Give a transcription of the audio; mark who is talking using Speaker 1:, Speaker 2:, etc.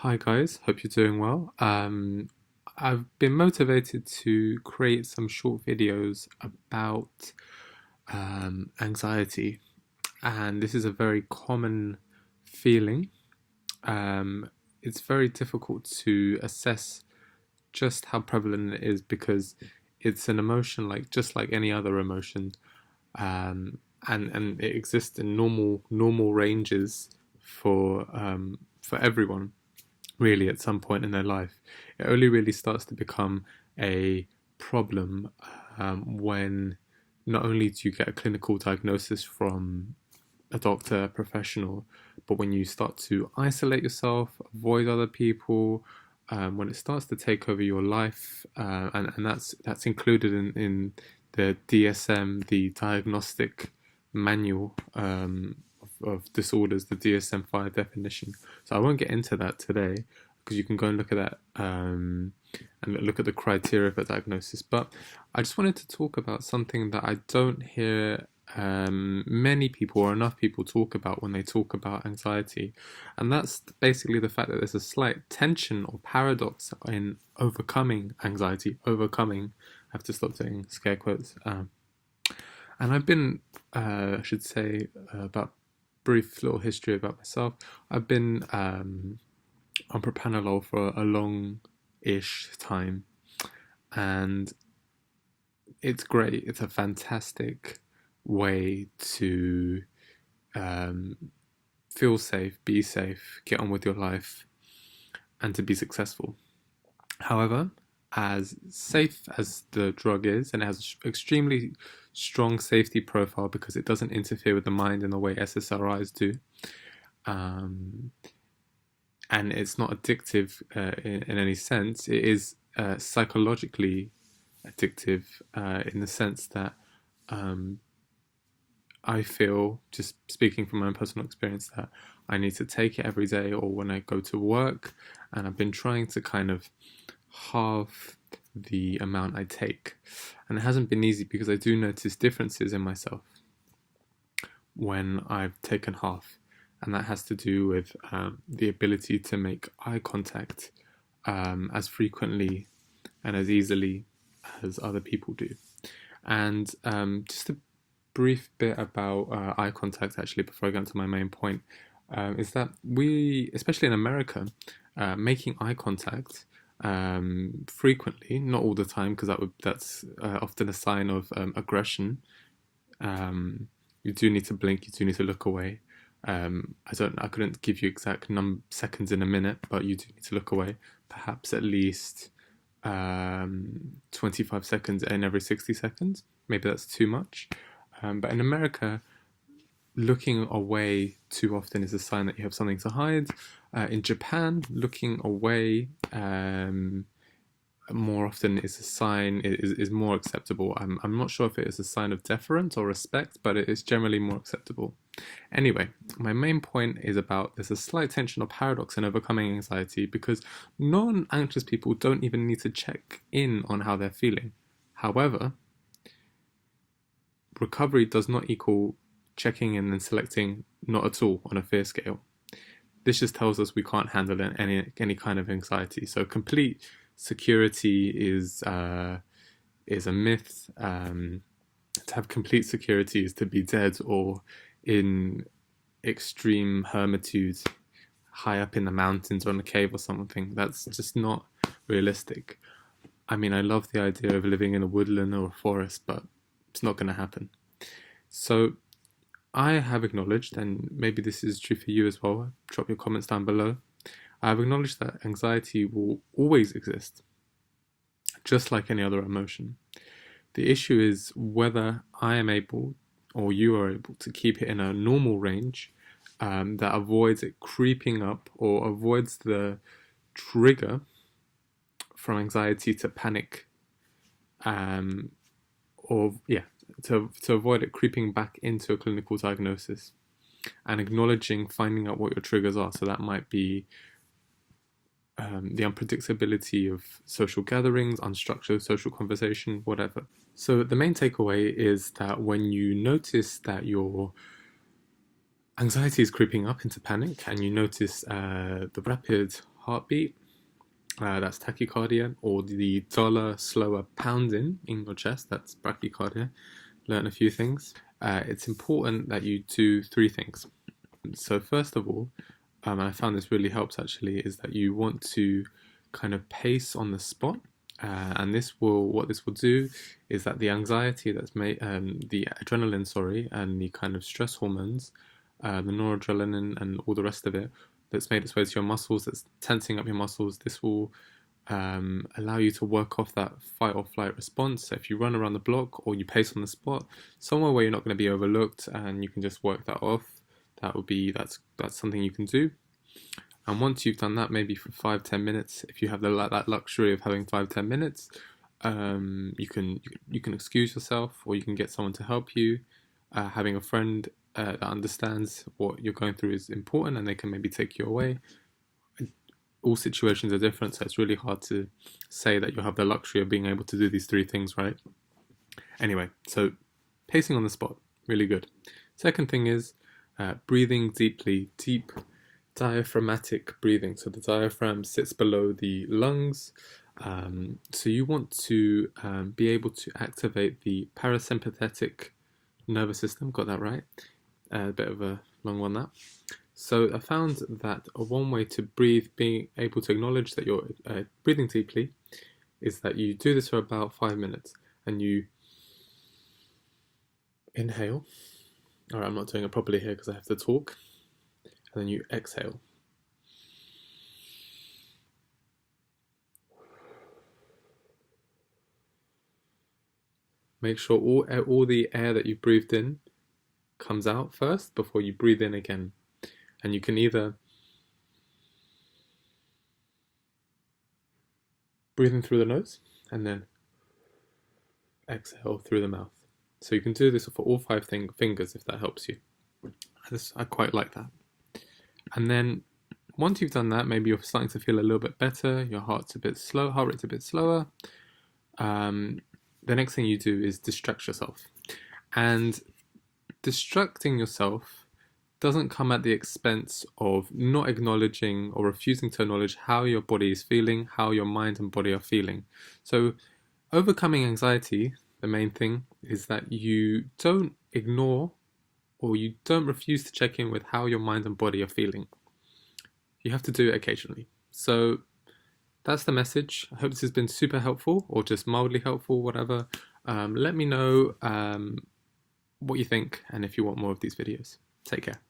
Speaker 1: Hi guys, hope you're doing well. I've been motivated to create some short videos about anxiety, and this is a very common feeling. Um, it's very difficult to assess just how prevalent it is because it's an emotion like just like any other emotion, and it exists in normal ranges for everyone really at some point in their life. It only really starts to become a problem when not only do you get a clinical diagnosis from a doctor, a professional, but when you start to isolate yourself, avoid other people, when it starts to take over your life, and that's included in the DSM, the Diagnostic Manual of Disorders, the DSM-5 definition. So I won't get into that today because you can go and look at that and look at the criteria for diagnosis. But I just wanted to talk about something that I don't hear many people or enough people talk about when they talk about anxiety, and that's basically the fact that there's a slight tension or paradox in overcoming anxiety. Overcoming, I have to stop saying scare quotes. And I've been, I should say, about brief little history about myself. I've been on propranolol for a long-ish time, and it's great. It's a fantastic way to um, feel safe, be safe, get on with your life, and to be successful. However, as safe as the drug is, and it has an extremely strong safety profile because it doesn't interfere with the mind in the way SSRIs do, um, and it's not addictive in any sense. It is psychologically addictive in the sense that um, I feel, just speaking from my own personal experience, that I need to take it every day or when I go to work, and I've been trying to kind of halve the amount I take. And it hasn't been easy because I do notice differences in myself when I've taken half. And that has to do with the ability to make eye contact as frequently and as easily as other people do. And just a brief bit about eye contact, actually, before I get into my main point, is that we, especially in America, making eye contact frequently, not all the time, because that's often a sign of aggression. You do need to blink, you do need to look away. I couldn't give you exact seconds in a minute, but you do need to look away. Perhaps at least 25 seconds in every 60 seconds. Maybe that's too much. But in America, looking away too often is a sign that you have something to hide. In Japan, looking away more often is a sign is more acceptable. I'm not sure if it is a sign of deference or respect, but it is generally more acceptable. Anyway, my main point is about there's a slight tension or paradox in overcoming anxiety because non-anxious people don't even need to check in on how they're feeling. However, recovery does not equal checking in and selecting not at all on a fear scale. This just tells us we can't handle any kind of anxiety. So complete security is a myth. To have complete security is to be dead or in extreme hermitude, high up in the mountains or in a cave or something. That's just not realistic. I mean, I love the idea of living in a woodland or a forest, but it's not going to happen. So I have acknowledged, and maybe this is true for you as well, drop your comments down below. I have acknowledged that anxiety will always exist, just like any other emotion. The issue is whether I am able, or you are able, to keep it in a normal range that avoids it creeping up or avoids the trigger from anxiety to panic, or yeah, to avoid it creeping back into a clinical diagnosis, and acknowledging, finding out what your triggers are. So that might be the unpredictability of social gatherings, unstructured social conversation, whatever. So the main takeaway is that when you notice that your anxiety is creeping up into panic and you notice the rapid heartbeat, that's tachycardia, or the duller, slower pounding in your chest, that's brachycardia. Learn a few things. It's important that you do three things. So first of all, and I found this really helps actually, is that you want to kind of pace on the spot. And what this will do is that the anxiety that's made, the adrenaline, sorry, and the kind of stress hormones, the noradrenaline and all the rest of it, that's made its way to your muscles, that's tensing up your muscles. This will allow you to work off that fight or flight response. So if you run around the block or you pace on the spot, somewhere where you're not going to be overlooked, and you can just work that off, that's something you can do. And once you've done that, maybe for 5-10 minutes, if you have that luxury of having 5-10 minutes, you can excuse yourself, or you can get someone to help you. Having a friend that understands what you're going through is important, and they can maybe take you away. All situations are different, so it's really hard to say that you'll have the luxury of being able to do these three things, right? Anyway, so pacing on the spot, really good. Second thing is breathing deeply, deep diaphragmatic breathing. So the diaphragm sits below the lungs. So you want to be able to activate the parasympathetic nervous system. Got that right? A bit of a long one, that. So I found that one way to breathe, being able to acknowledge that you're breathing deeply, is that you do this for about 5 minutes, and you inhale. All right, I'm not doing it properly here because I have to talk. And then you exhale. Make sure all the air that you breathed in comes out first before you breathe in again. And you can either breathe in through the nose and then exhale through the mouth. So you can do this for all 5 fingers if that helps you. I quite like that. And then once you've done that, maybe you're starting to feel a little bit better, your heart rate's a bit slower. The next thing you do is distract yourself. And distracting yourself doesn't come at the expense of not acknowledging or refusing to acknowledge how your body is feeling, how your mind and body are feeling. So overcoming anxiety, the main thing is that you don't ignore, or you don't refuse to check in with how your mind and body are feeling. You have to do it occasionally. So that's the message. I hope this has been super helpful, or just mildly helpful, whatever. Let me know what you think, and if you want more of these videos. Take care.